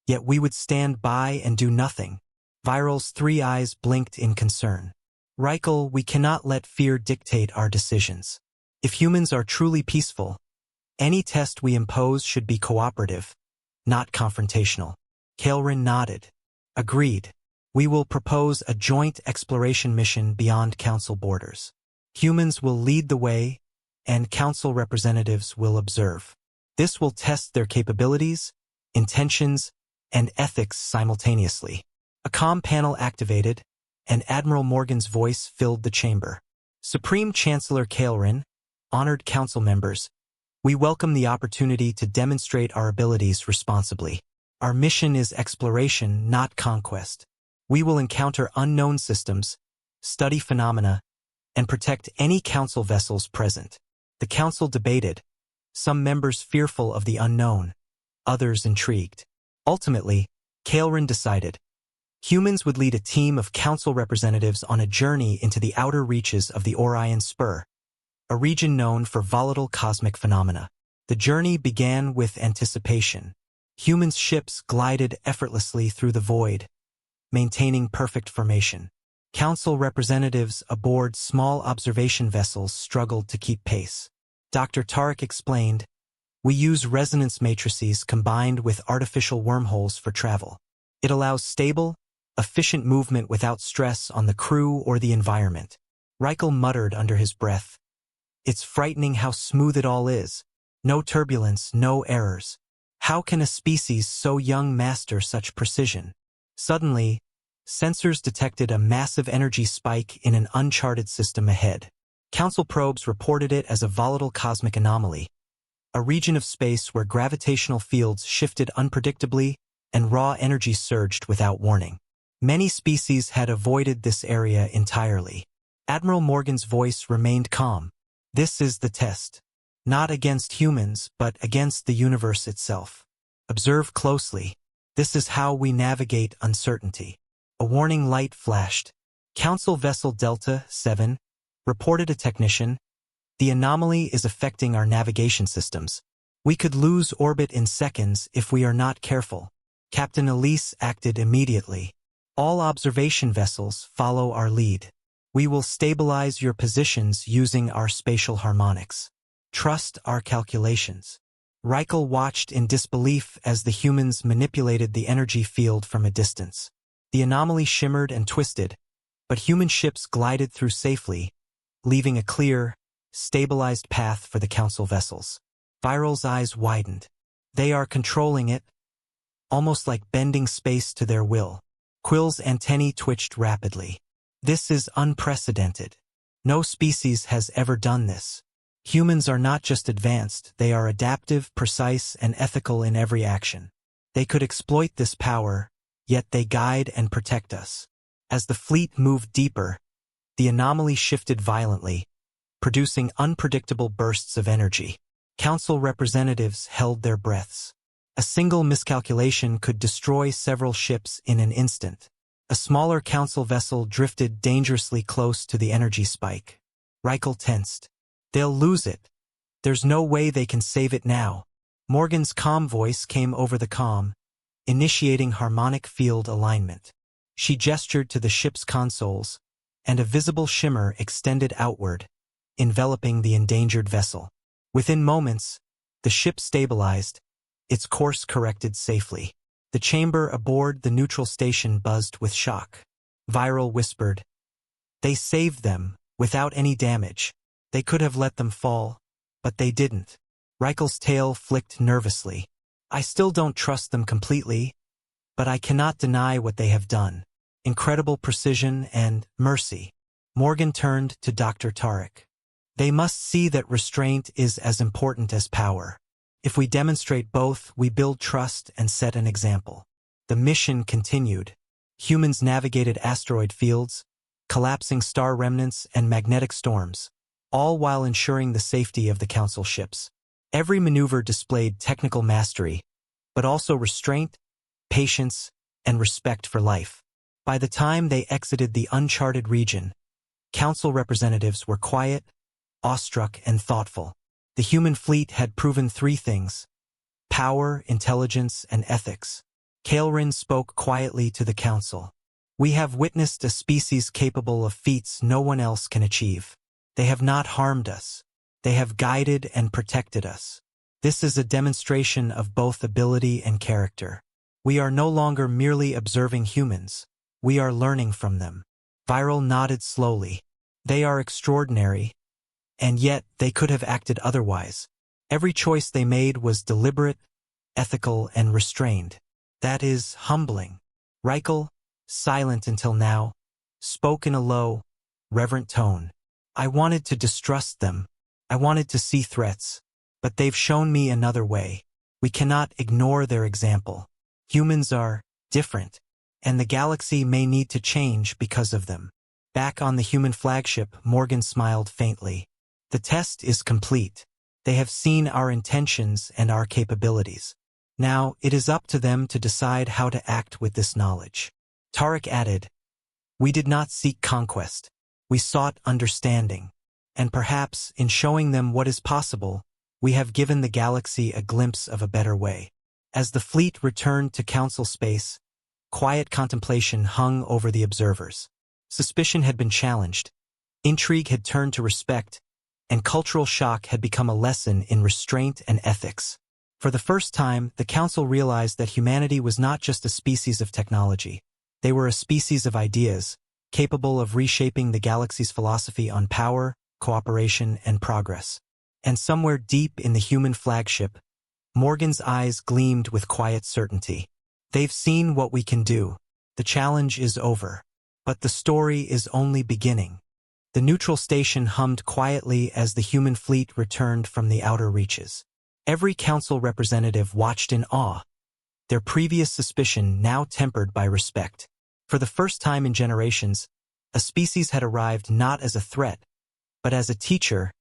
Yet we would stand by and do nothing. Viral's 3 eyes blinked in concern. Reichel, we cannot let fear dictate our decisions. If humans are truly peaceful, any test we impose should be cooperative, not confrontational. Kael'ren nodded. Agreed. We will propose a joint exploration mission beyond council borders. Humans will lead the way, and council representatives will observe. This will test their capabilities, intentions, and ethics simultaneously. A comm panel activated, and Admiral Morgan's voice filled the chamber. Supreme Chancellor Kael'ren, honored council members, we welcome the opportunity to demonstrate our abilities responsibly. Our mission is exploration, not conquest. We will encounter unknown systems, study phenomena, and protect any council vessels present. The council debated, some members fearful of the unknown, others intrigued. Ultimately, Kael'ren decided, humans would lead a team of council representatives on a journey into the outer reaches of the Orion Spur, a region known for volatile cosmic phenomena. The journey began with anticipation. Human ships glided effortlessly through the void, maintaining perfect formation. Council representatives aboard small observation vessels struggled to keep pace. Dr. Tarek explained, we use resonance matrices combined with artificial wormholes for travel. It allows stable, efficient movement without stress on the crew or the environment. Reichel muttered under his breath. It's frightening how smooth it all is. No turbulence, no errors. How can a species so young master such precision? Suddenly, sensors detected a massive energy spike in an uncharted system ahead. Council probes reported it as a volatile cosmic anomaly, a region of space where gravitational fields shifted unpredictably and raw energy surged without warning. Many species had avoided this area entirely. Admiral Morgan's voice remained calm. This is the test. Not against humans, but against the universe itself. Observe closely. This is how we navigate uncertainty. A warning light flashed. Council Vessel Delta 7 reported a technician. The anomaly is affecting our navigation systems. We could lose orbit in seconds if we are not careful. Captain Elise acted immediately. All observation vessels follow our lead. We will stabilize your positions using our spatial harmonics. Trust our calculations. Reichel watched in disbelief as the humans manipulated the energy field from a distance. The anomaly shimmered and twisted, but human ships glided through safely, leaving a clear, stabilized path for the council vessels. Viral's eyes widened. They are controlling it, almost like bending space to their will. Quill's antennae twitched rapidly. This is unprecedented. No species has ever done this. Humans are not just advanced, they are adaptive, precise, and ethical in every action. They could exploit this power, yet they guide and protect us. As the fleet moved deeper, the anomaly shifted violently, producing unpredictable bursts of energy. Council representatives held their breaths. A single miscalculation could destroy several ships in an instant. A smaller council vessel drifted dangerously close to the energy spike. Reichel tensed. They'll lose it. There's no way they can save it now. Morgan's calm voice came over the comm, initiating harmonic field alignment. She gestured to the ship's consoles, and a visible shimmer extended outward, enveloping the endangered vessel. Within moments, the ship stabilized, its course corrected safely. The chamber aboard the neutral station buzzed with shock. Viral whispered, "They saved them, without any damage. They could have let them fall, but they didn't." Reichel's tail flicked nervously. "I still don't trust them completely, but I cannot deny what they have done. Incredible precision and mercy." Morgan turned to Dr. Tarek. "They must see that restraint is as important as power. If we demonstrate both, we build trust and set an example." The mission continued. Humans navigated asteroid fields, collapsing star remnants and magnetic storms, all while ensuring the safety of the Council ships. Every maneuver displayed technical mastery, but also restraint, patience, and respect for life. By the time they exited the uncharted region, Council representatives were quiet, awestruck, and thoughtful. The human fleet had proven three things: power, intelligence, and ethics. Kael'ren spoke quietly to the Council. "We have witnessed a species capable of feats no one else can achieve. They have not harmed us. They have guided and protected us. This is a demonstration of both ability and character. We are no longer merely observing humans. We are learning from them." Viral nodded slowly. "They are extraordinary, and yet they could have acted otherwise. Every choice they made was deliberate, ethical, and restrained. That is humbling." Reichel, silent until now, spoke in a low, reverent tone. "I wanted to distrust them. I wanted to see threats. But they've shown me another way. We cannot ignore their example. Humans are different, and the galaxy may need to change because of them." Back on the human flagship, Morgan smiled faintly. "The test is complete. They have seen our intentions and our capabilities. Now, it is up to them to decide how to act with this knowledge." Tarek added, "We did not seek conquest. We sought understanding. And perhaps, in showing them what is possible, we have given the galaxy a glimpse of a better way." As the fleet returned to Council space, quiet contemplation hung over the observers. Suspicion had been challenged, intrigue had turned to respect, and cultural shock had become a lesson in restraint and ethics. For the first time, the Council realized that humanity was not just a species of technology. They were a species of ideas, capable of reshaping the galaxy's philosophy on power, cooperation, and progress. And somewhere deep in the human flagship, Morgan's eyes gleamed with quiet certainty. "They've seen what we can do. The challenge is over. But the story is only beginning." The neutral station hummed quietly as the human fleet returned from the outer reaches. Every Council representative watched in awe, their previous suspicion now tempered by respect. For the first time in generations, a species had arrived not as a threat, but as a teacher,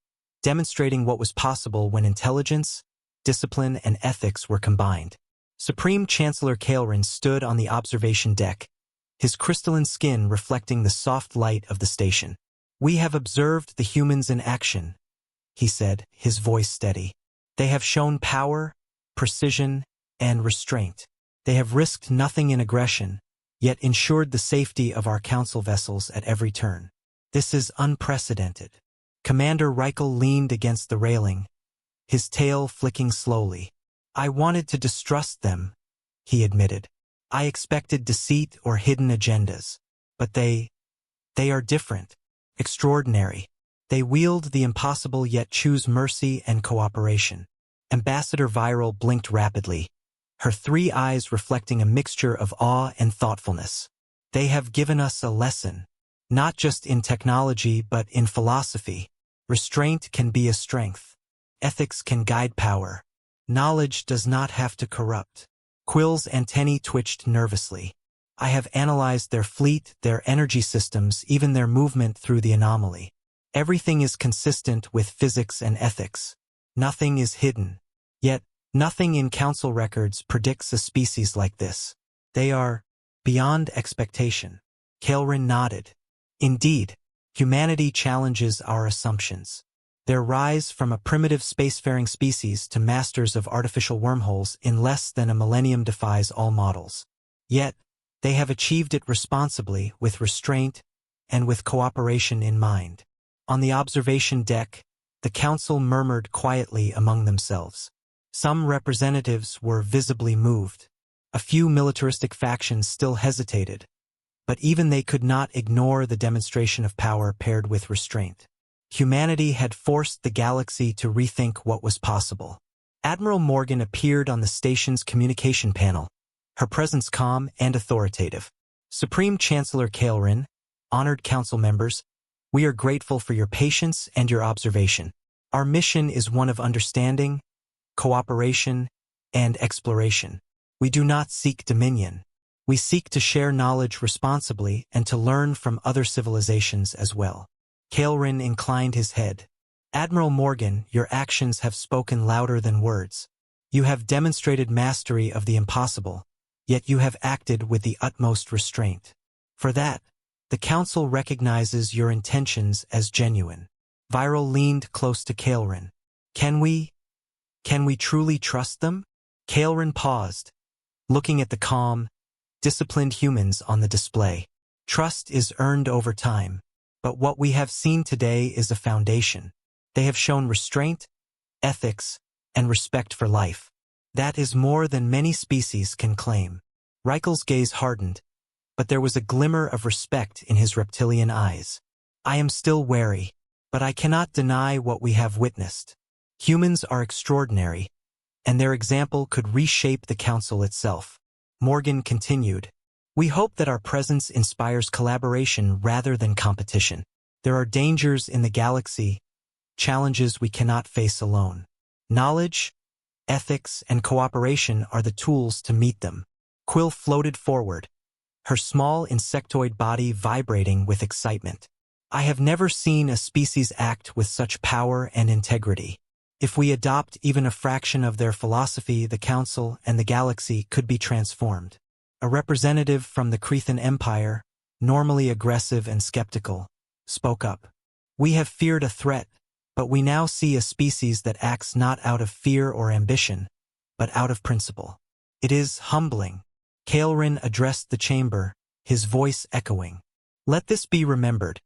demonstrating what was possible when intelligence, discipline, and ethics were combined. Supreme Chancellor Kael'ren stood on the observation deck, his crystalline skin reflecting the soft light of the station. "We have observed the humans in action," he said, his voice steady. "They have shown power, precision, and restraint. They have risked nothing in aggression, yet ensured the safety of our Council vessels at every turn. This is unprecedented." Commander Reichel leaned against the railing, his tail flicking slowly. "I wanted to distrust them," he admitted. "I expected deceit or hidden agendas. But they are different, extraordinary. They wield the impossible yet choose mercy and cooperation." Ambassador Viral blinked rapidly, her three eyes reflecting a mixture of awe and thoughtfulness. "They have given us a lesson, not just in technology but in philosophy. Restraint can be a strength. Ethics can guide power. Knowledge does not have to corrupt." Quill's antennae twitched nervously. "I have analyzed their fleet, their energy systems, even their movement through the anomaly. Everything is consistent with physics and ethics. Nothing is hidden. Yet, Nothing in council records predicts a species like this. They are beyond expectation. Kaelrin nodded. Indeed, humanity challenges our assumptions. Their rise from a primitive spacefaring species to masters of artificial wormholes in less than a millennium defies all models. Yet, they have achieved it responsibly, with restraint and with cooperation in mind. On the observation deck, the council murmured quietly among themselves. Some representatives were visibly moved. A few militaristic factions still hesitated, but even they could not ignore the demonstration of power paired with restraint. Humanity had forced the galaxy to rethink what was possible. Admiral Morgan appeared on the station's communication panel, her presence calm and authoritative. Supreme Chancellor Kaelrin, honored council members, we are grateful for your patience and your observation. Our mission is one of understanding, cooperation, and exploration. We do not seek dominion. We seek to share knowledge responsibly and to learn from other civilizations as well. Kaelrin inclined his head. Admiral Morgan, your actions have spoken louder than words. You have demonstrated mastery of the impossible, yet you have acted with the utmost restraint. For that, the Council recognizes your intentions as genuine. Viral leaned close to Kaelrin. Can we truly trust them? Kaelrin paused, looking at the calm, disciplined humans on the display. Trust is earned over time, but what we have seen today is a foundation. They have shown restraint, ethics, and respect for life. That is more than many species can claim. Reichel's gaze hardened, but there was a glimmer of respect in his reptilian eyes. I am still wary, but I cannot deny what we have witnessed. Humans are extraordinary, and their example could reshape the Council itself. Morgan continued, we hope that our presence inspires collaboration rather than competition. There are dangers in the galaxy, challenges we cannot face alone. Knowledge, ethics, and cooperation are the tools to meet them. Quill floated forward, her small insectoid body vibrating with excitement. I have never seen a species act with such power and integrity. If we adopt even a fraction of their philosophy, the Council and the galaxy could be transformed. A representative from the Cretan Empire, normally aggressive and skeptical, spoke up. We have feared a threat, but we now see a species that acts not out of fear or ambition, but out of principle. It is humbling. Kaelrin addressed the chamber, his voice echoing. Let this be remembered.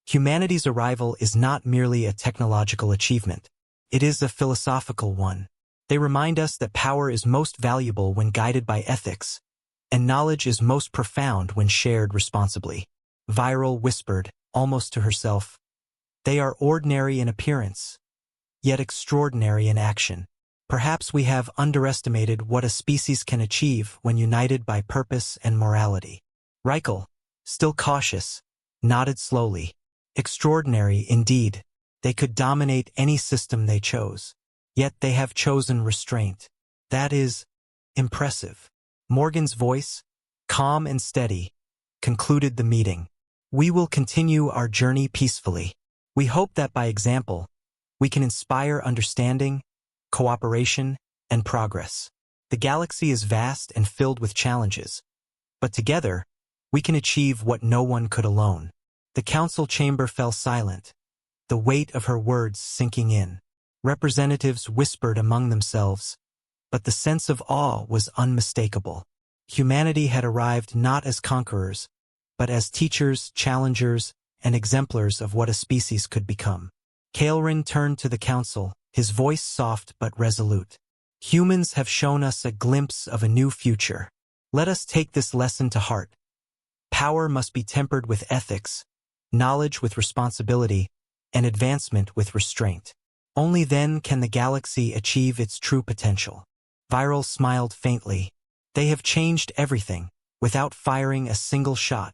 Humanity's arrival is not merely a technological achievement. It is a philosophical one. They remind us that power is most valuable when guided by ethics, and knowledge is most profound when shared responsibly. Viral whispered, almost to herself, they are ordinary in appearance, yet extraordinary in action. Perhaps we have underestimated what a species can achieve when united by purpose and morality. Reichel, still cautious, nodded slowly. Extraordinary indeed. They could dominate any system they chose. Yet they have chosen restraint. That is impressive. Morgan's voice, calm and steady, concluded the meeting. We will continue our journey peacefully. We hope that by example, we can inspire understanding, cooperation, and progress. The galaxy is vast and filled with challenges, but together, we can achieve what no one could alone. The council chamber fell silent, the weight of her words sinking in. Representatives whispered among themselves, but the sense of awe was unmistakable. Humanity had arrived not as conquerors, but as teachers, challengers, and exemplars of what a species could become. Kaelrin turned to the council, his voice soft but resolute. Humans have shown us a glimpse of a new future. Let us take this lesson to heart. Power must be tempered with ethics, knowledge with responsibility, and advancement with restraint. Only then can the galaxy achieve its true potential. Viral smiled faintly. They have changed everything, without firing a single shot.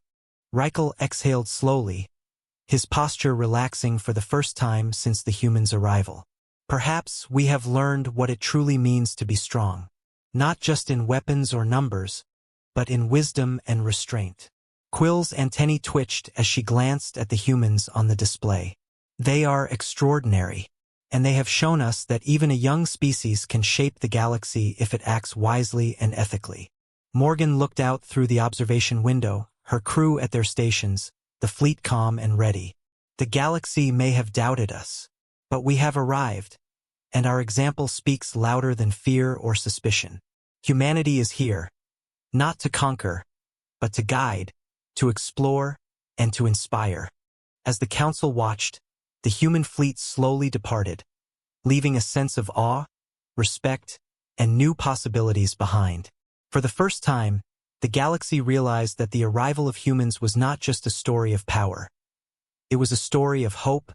Reichel exhaled slowly, his posture relaxing for the first time since the humans' arrival. Perhaps we have learned what it truly means to be strong, not just in weapons or numbers, but in wisdom and restraint. Quill's antennae twitched as she glanced at the humans on the display. They are extraordinary, and they have shown us that even a young species can shape the galaxy if it acts wisely and ethically. Morgan looked out through the observation window, her crew at their stations, the fleet calm and ready. The galaxy may have doubted us, but we have arrived, and our example speaks louder than fear or suspicion. Humanity is here, not to conquer, but to guide, to explore, and to inspire. As the council watched, the human fleet slowly departed, leaving a sense of awe, respect, and new possibilities behind. For the first time, the galaxy realized that the arrival of humans was not just a story of power. It was a story of hope,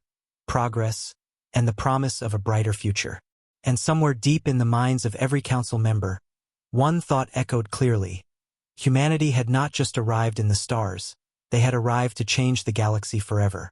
progress, and the promise of a brighter future. And somewhere deep in the minds of every council member, one thought echoed clearly. Humanity had not just arrived in the stars, they had arrived to change the galaxy forever.